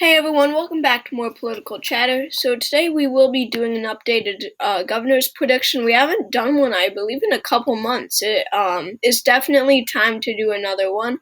Hey everyone, welcome back to more political chatter. So today we will be doing an updated governor's prediction. We haven't done one, I believe, in a couple months. It's definitely time to do another one,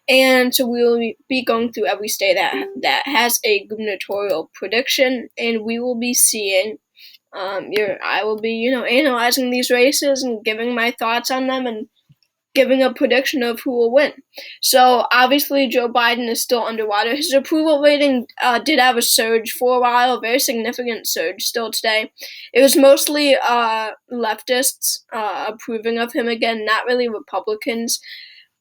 and so we will be going through every state that has a gubernatorial prediction, and we will be seeing. I will be, analyzing these races and giving my thoughts on them and giving a prediction of who will win. So obviously Joe Biden is still underwater. His approval rating did have a surge for a while, a very significant surge still today. It was mostly leftists approving of him again, not really Republicans.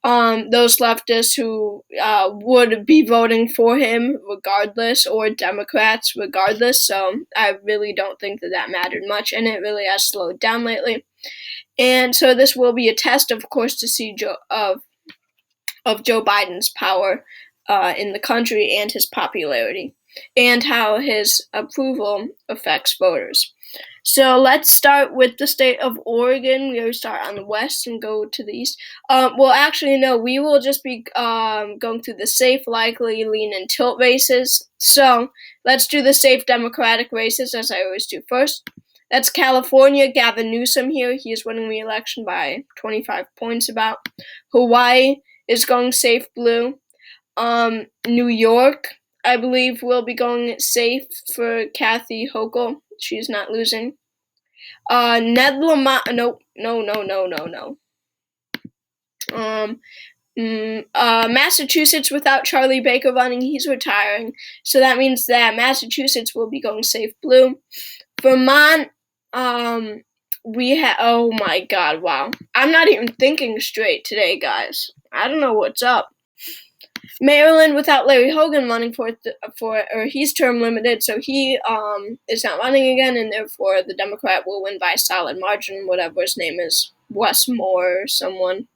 Those leftists who would be voting for him regardless, or Democrats regardless. So I really don't think that mattered much, and it really has slowed down lately. And so this will be a test, of course, to see of Joe Biden's power in the country and his popularity, and how his approval affects voters. So let's start with the state of Oregon. We always start on the west and go to the east. Well, actually, no, we will just be going through the safe, likely, lean, and tilt races. So let's do the safe Democratic races, as I always do first. That's California, Gavin Newsom here. He is winning re-election by 25 points about. Hawaii is going safe blue. New York, I believe, will be going safe for Kathy Hochul. She's not losing. Ned Lamont, no. Massachusetts, without Charlie Baker running, he's retiring. So that means that Massachusetts will be going safe blue. Vermont, oh my god, wow. I'm not even thinking straight today, guys. I don't know what's up. Maryland, without Larry Hogan running or he's term limited, so he is not running again, and therefore the Democrat will win by a solid margin, whatever his name is, Wes Moore or someone.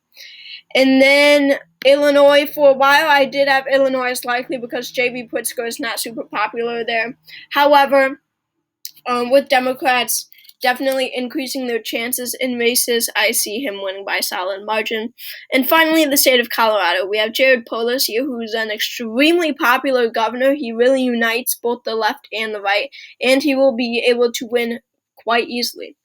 And then Illinois, for a while, I did have Illinois as likely because J.B. Pritzker is not super popular there. However, with Democrats definitely increasing their chances in races, I see him winning by a solid margin. And finally, in the state of Colorado, we have Jared Polis here, who's an extremely popular governor. He really unites both the left and the right, and he will be able to win quite easily.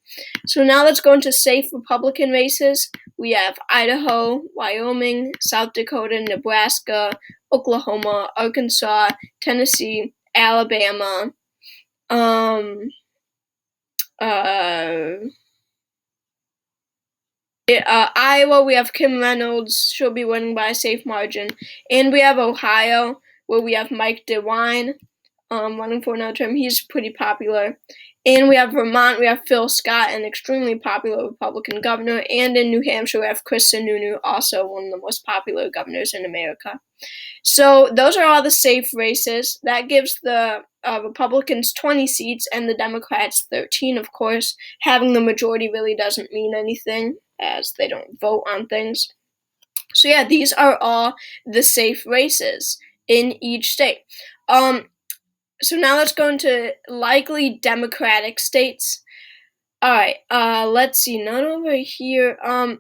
So now let's go into safe Republican races. We have Idaho, Wyoming, South Dakota, Nebraska, Oklahoma, Arkansas, Tennessee, Alabama, Iowa, we have Kim Reynolds. She'll be winning by a safe margin. And we have Ohio, where we have Mike DeWine running for another term. He's pretty popular. And we have Vermont, we have Phil Scott, an extremely popular Republican governor. And in New Hampshire, we have Chris Sununu, also one of the most popular governors in America. So those are all the safe races. That gives the Republicans 20 seats and the Democrats 13, of course. Having the majority really doesn't mean anything, as they don't vote on things. So yeah, these are all the safe races in each state. So now let's go into likely Democratic states. Alright, let's see, none over here. I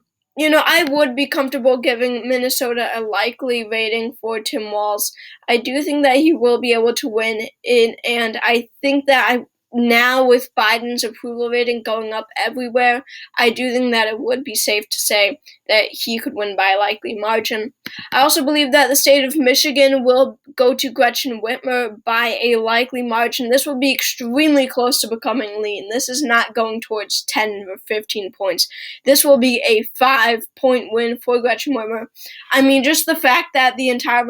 would be comfortable giving Minnesota a likely rating for Tim Walz. I do think that he will be able to win, and I think that now with Biden's approval rating going up everywhere, I do think that it would be safe to say that he could win by a likely margin. I also believe that the state of Michigan will go to Gretchen Whitmer by a likely margin. This will be extremely close to becoming lean. This is not going towards 10 or 15 points. This will be a 5-point win for Gretchen Whitmer. I mean, just the fact that the entire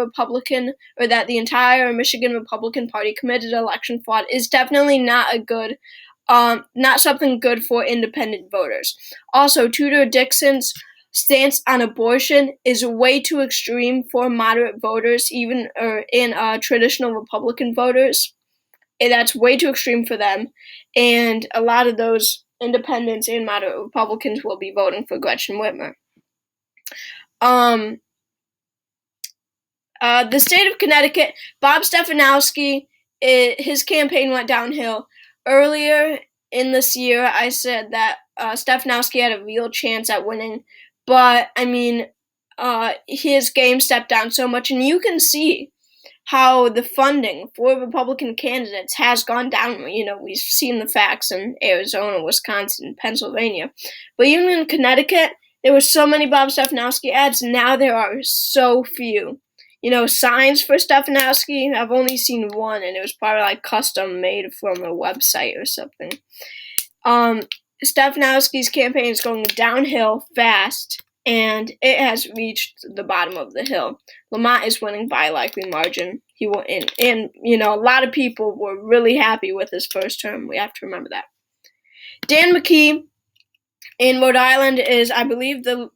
Michigan Republican Party committed election fraud is definitely not something good for independent voters. Also, Tudor Dixon's stance on abortion is way too extreme for moderate voters, even in traditional Republican voters. That's way too extreme for them, and a lot of those independents and moderate Republicans will be voting for Gretchen Whitmer. The state of Connecticut, Bob Stefanowski, his campaign went downhill. Earlier in this year, I said that Stefanowski had a real chance at winning, but I mean, his game stepped down so much, and you can see how the funding for Republican candidates has gone down. We've seen the facts in Arizona, Wisconsin, Pennsylvania, but even in Connecticut, there were so many Bob Stefanowski ads. Now there are so few. Signs for Stefanowski, I've only seen one, and it was probably like custom made from a website or something. Stefanowski's campaign is going downhill fast, and it has reached the bottom of the hill. Lamont is winning by a likely margin. He will, and a lot of people were really happy with his first term. We have to remember that. Dan McKee in Rhode Island is, I believe, the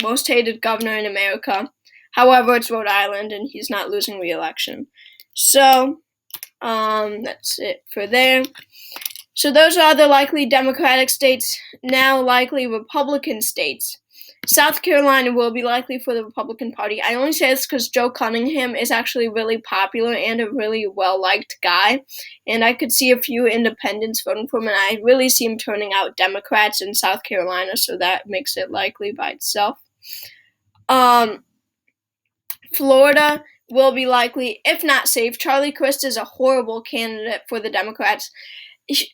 most hated governor in America. However, it's Rhode Island, and he's not losing re-election. So, that's it for there. So those are the likely Democratic states. Now likely Republican states. South Carolina will be likely for the Republican Party. I only say this because Joe Cunningham is actually really popular and a really well-liked guy. And I could see a few independents voting for him, and I really see him turning out Democrats in South Carolina, so that makes it likely by itself. Florida will be likely, if not safe. Charlie Crist is a horrible candidate for the Democrats.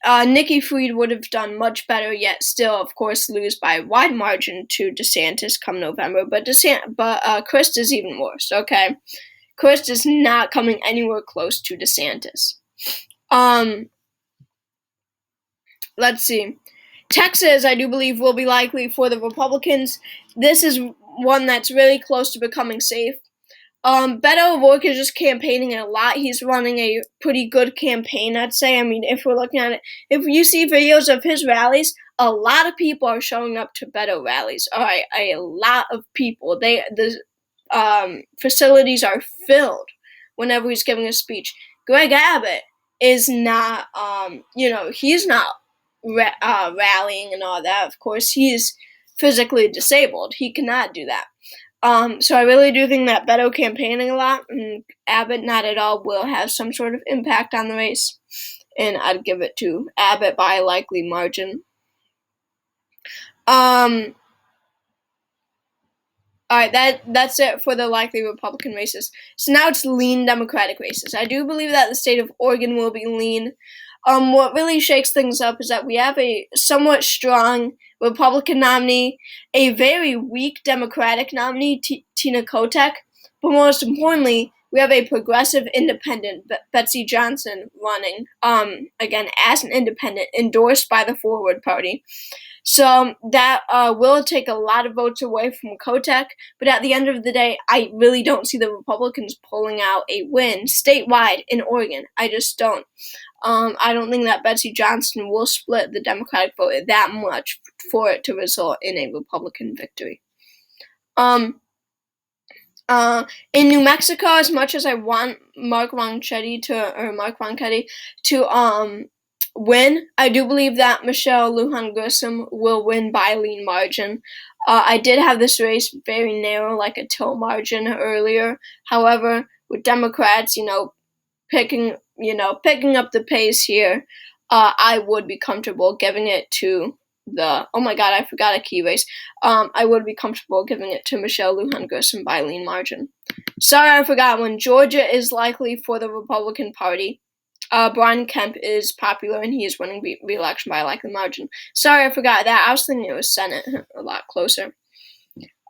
Nikki Fried would have done much better, yet still, of course, lose by a wide margin to DeSantis come November. But Crist is even worse. Okay, Crist is not coming anywhere close to DeSantis. Let's see. Texas, I do believe, will be likely for the Republicans. This is one that's really close to becoming safe. Beto O'Rourke is just campaigning a lot. He's running a pretty good campaign, I'd say. I mean, if we're looking at it, if you see videos of his rallies, a lot of people are showing up to Beto rallies. All right, a lot of people. The facilities are filled whenever he's giving a speech. Greg Abbott is not, he's not rallying and all that. Of course, he's physically disabled. He cannot do that. So I really do think that Beto campaigning a lot and Abbott not at all will have some sort of impact on the race. And I'd give it to Abbott by a likely margin. Alright, that's it for the likely Republican races. So now it's lean Democratic races. I do believe that the state of Oregon will be lean. What really shakes things up is that we have a somewhat strong Republican nominee, a very weak Democratic nominee, Tina Kotek, but most importantly, we have a progressive independent, Betsy Johnson, running, again, as an independent, endorsed by the Forward Party. So that will take a lot of votes away from Kotek, but at the end of the day, I really don't see the Republicans pulling out a win statewide in Oregon. I just don't. I don't think that Betsy Johnson will split the Democratic vote that much for it to result in a Republican victory. In New Mexico, as much as I want Mark Ronchetti to win, I do believe that Michelle Lujan Grisham will win by a lean margin. I did have this race very narrow, like a toe margin earlier. However, with Democrats, picking up the pace here, I would be comfortable giving it to oh my god, I forgot a key race. I would be comfortable giving it to Michelle Lujan Grisham by a lean margin. Sorry, I forgot one. Georgia is likely for the Republican Party. Brian Kemp is popular, and he is winning re-election by a likely margin. Sorry, I forgot that. I was thinking it was Senate a lot closer.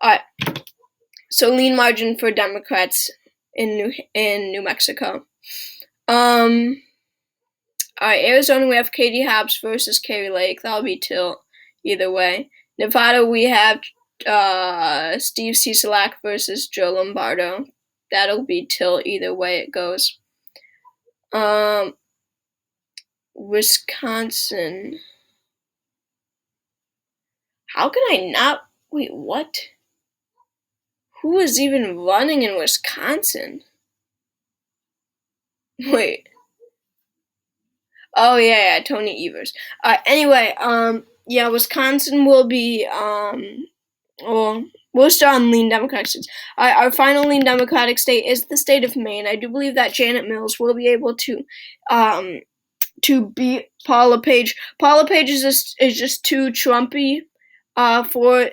Alright, so lean margin for Democrats in New Mexico. Alright, Arizona, we have Katie Hobbs versus Kari Lake. That'll be tilt either way. Nevada, we have Steve Cieslak versus Joe Lombardo. That'll be tilt either way it goes. Wisconsin. How can I not? Wait, what? Who is even running in Wisconsin? Wait. Oh, yeah, Tony Evers. Anyway, Wisconsin will be, we'll start on lean Democratic states. Our final lean Democratic state is the state of Maine. I do believe that Janet Mills will be able to beat Paula Page. Paula Page is just too Trumpy for,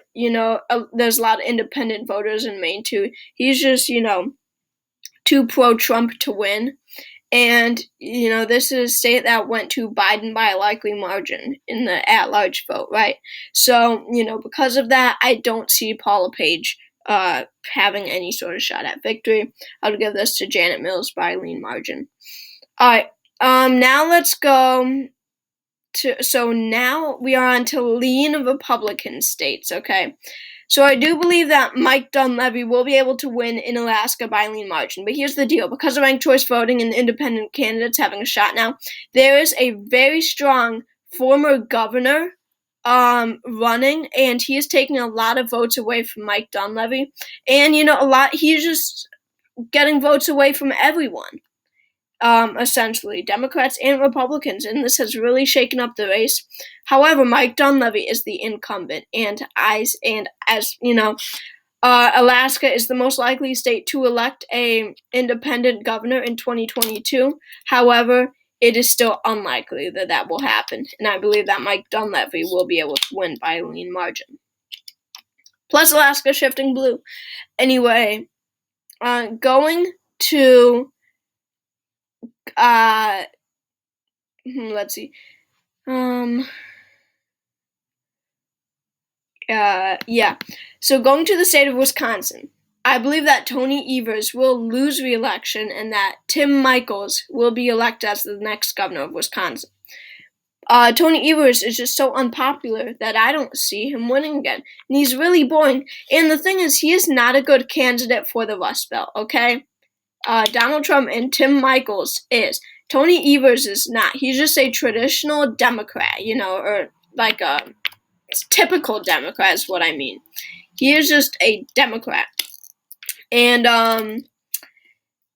there's a lot of independent voters in Maine, too. He's just, too pro-Trump to win. And, this is a state that went to Biden by a likely margin in the at-large vote, right? So, because of that, I don't see Paula Page having any sort of shot at victory. I would give this to Janet Mills by a lean margin. All right, now let's go so now we are on to lean Republican states, okay? So I do believe that Mike Dunleavy will be able to win in Alaska by a lean margin. But here's the deal. Because of ranked choice voting and independent candidates having a shot now, there is a very strong former governor running, and he is taking a lot of votes away from Mike Dunleavy. And, he's just getting votes away from everyone. Essentially, Democrats and Republicans, and this has really shaken up the race. However, Mike Dunleavy is the incumbent, and as you know, Alaska is the most likely state to elect a independent governor in 2022. However, it is still unlikely that that will happen, and I believe that Mike Dunleavy will be able to win by a lean margin. Plus, Alaska shifting blue. Anyway, going to let's see. So going to the state of Wisconsin, I believe that Tony Evers will lose re-election and that Tim Michels will be elected as the next governor of Wisconsin. Tony Evers is just so unpopular that I don't see him winning again. And he's really boring. And the thing is, he is not a good candidate for the Rust Belt, okay? Donald Trump and Tim Michels is. Tony Evers is not. He's just a traditional Democrat, or like a typical Democrat is what I mean. He is just a Democrat. And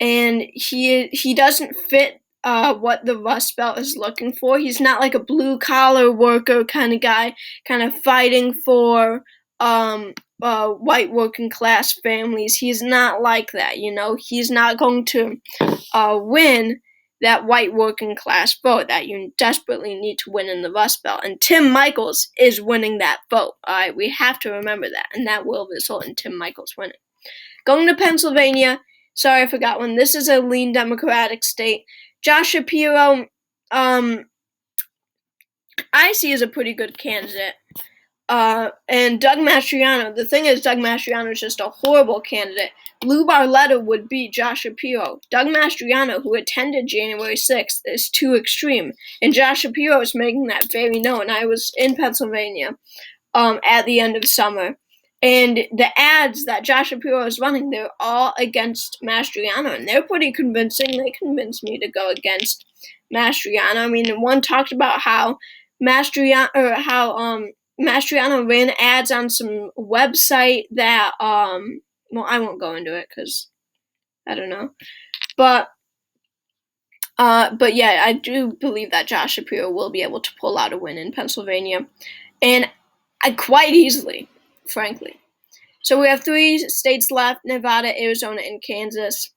he doesn't fit what the Rust Belt is looking for. He's not like a blue-collar worker kind of guy, kind of fighting for white working-class families. He's not like that, He's not going to win that white working-class vote that you desperately need to win in the Rust Belt. And Tim Michels is winning that vote. All right, we have to remember that, and that will result in Tim Michels winning. Going to Pennsylvania. Sorry, I forgot one. This is a lean Democratic state. Josh Shapiro, I see as a pretty good candidate. And Doug Mastriano. The thing is, Doug Mastriano is just a horrible candidate. Lou Barletta would beat Josh Shapiro. Doug Mastriano, who attended January 6th, is too extreme. And Josh Shapiro is making that very known. I was in Pennsylvania at the end of summer. And the ads that Josh Shapiro is running, they're all against Mastriano, and they're pretty convincing. They convinced me to go against Mastriano. I mean, one talked about how Mastriano ran ads on some website that well, I won't go into it because I don't know, but yeah, I do believe that Josh Shapiro will be able to pull out a win in Pennsylvania, and quite easily, frankly. So we have 3 states left: Nevada, Arizona, and Kansas.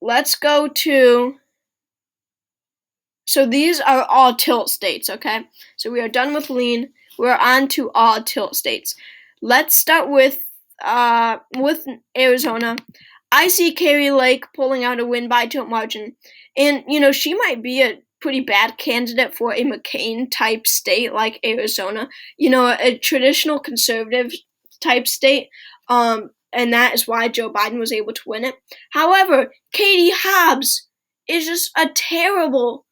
Let's go to. So these are all tilt states, okay? So we are done with lean. We're on to all tilt states. Let's start with Arizona. I see Kari Lake pulling out a win by tilt margin, and she might be a pretty bad candidate for a McCain-type state like Arizona, a traditional conservative type state, and that is why Joe Biden was able to win it. However, Katie Hobbs is just a terrible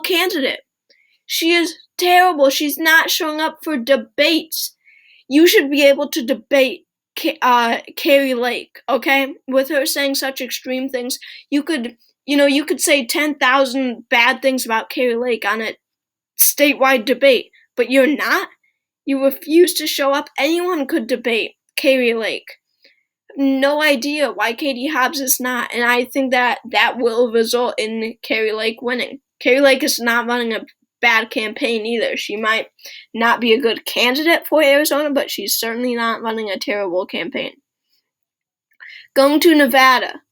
candidate. She is terrible. She's not showing up for debates. You should be able to debate Kari Lake, okay? With her saying such extreme things, you could say 10,000 bad things about Kari Lake on a statewide debate, but you're not. You refuse to show up. Anyone could debate Kari Lake. No idea why Katie Hobbs is not, and I think that will result in Kari Lake winning. Kari Lake is not running a bad campaign either. She might not be a good candidate for Arizona, but she's certainly not running a terrible campaign. Going to Nevada.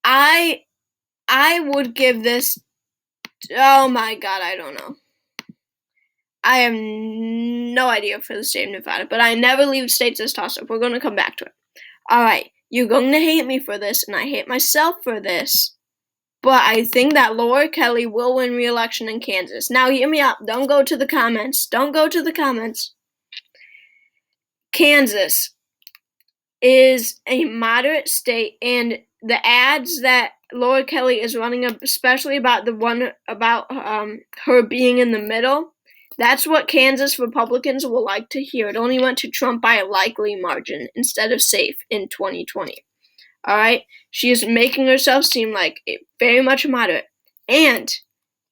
I would give this. Oh my God, I don't know. I have no idea for the state of Nevada, but I never leave states as toss-up. We're going to come back to it. All right, you're going to hate me for this, and I hate myself for this, but I think that Laura Kelly will win re-election in Kansas. Now, hear me out. Don't go to the comments. Don't go to the comments. Kansas is a moderate state, and the ads that Laura Kelly is running, especially about the one about her being in the middle, that's what Kansas Republicans will like to hear. It only went to Trump by a likely margin instead of safe in 2020. All right? She is making herself seem like very much moderate. And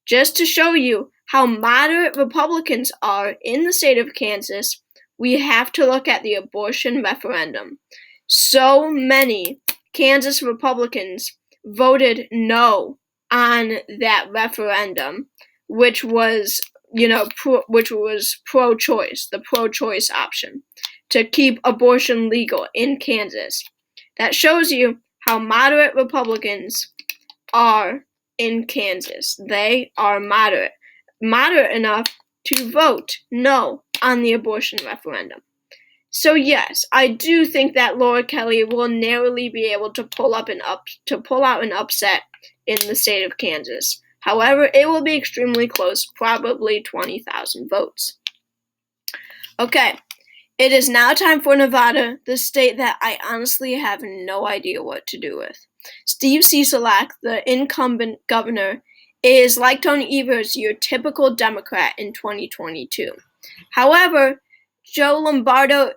just to show you how moderate Republicans are in the state of Kansas, we have to look at the abortion referendum. So many Kansas Republicans voted no on that referendum, which was pro-choice, the pro-choice option, to keep abortion legal in Kansas. That shows you how moderate Republicans are in Kansas. They are moderate enough to vote no on the abortion referendum. So yes, I do think that Laura Kelly will narrowly be able to pull out an upset in the state of Kansas. However, it will be extremely close, probably 20,000 votes. Okay, it is now time for Nevada, the state that I honestly have no idea what to do with. Steve Sisolak, the incumbent governor, is like Tony Evers, your typical Democrat in 2022. However, Joe Lombardo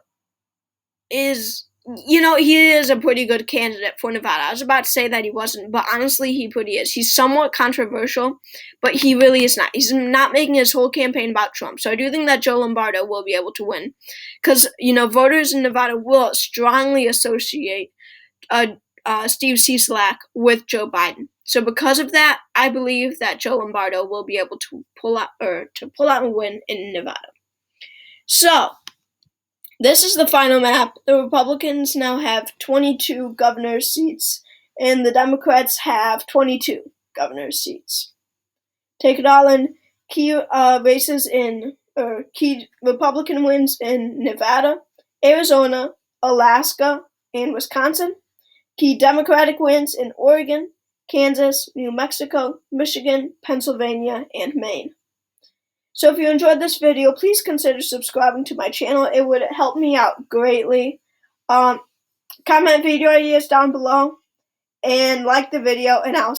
is, he is a pretty good candidate for Nevada. I was about to say that he wasn't, but honestly, he pretty is. He's somewhat controversial, but he really is not. He's not making his whole campaign about Trump. So I do think that Joe Lombardo will be able to win because, voters in Nevada will strongly associate Steve Sisolak with Joe Biden. So because of that, I believe that Joe Lombardo will be able to pull out and win in Nevada. So this is the final map. The Republicans now have 22 governor's seats, and the Democrats have 22 governor's seats. Take it all in. Key Republican wins in Nevada, Arizona, Alaska, and Wisconsin. Key Democratic wins in Oregon, Kansas, New Mexico, Michigan, Pennsylvania, and Maine. So if you enjoyed this video, please consider subscribing to my channel. It would help me out greatly. Comment video ideas down below, and like the video, and I'll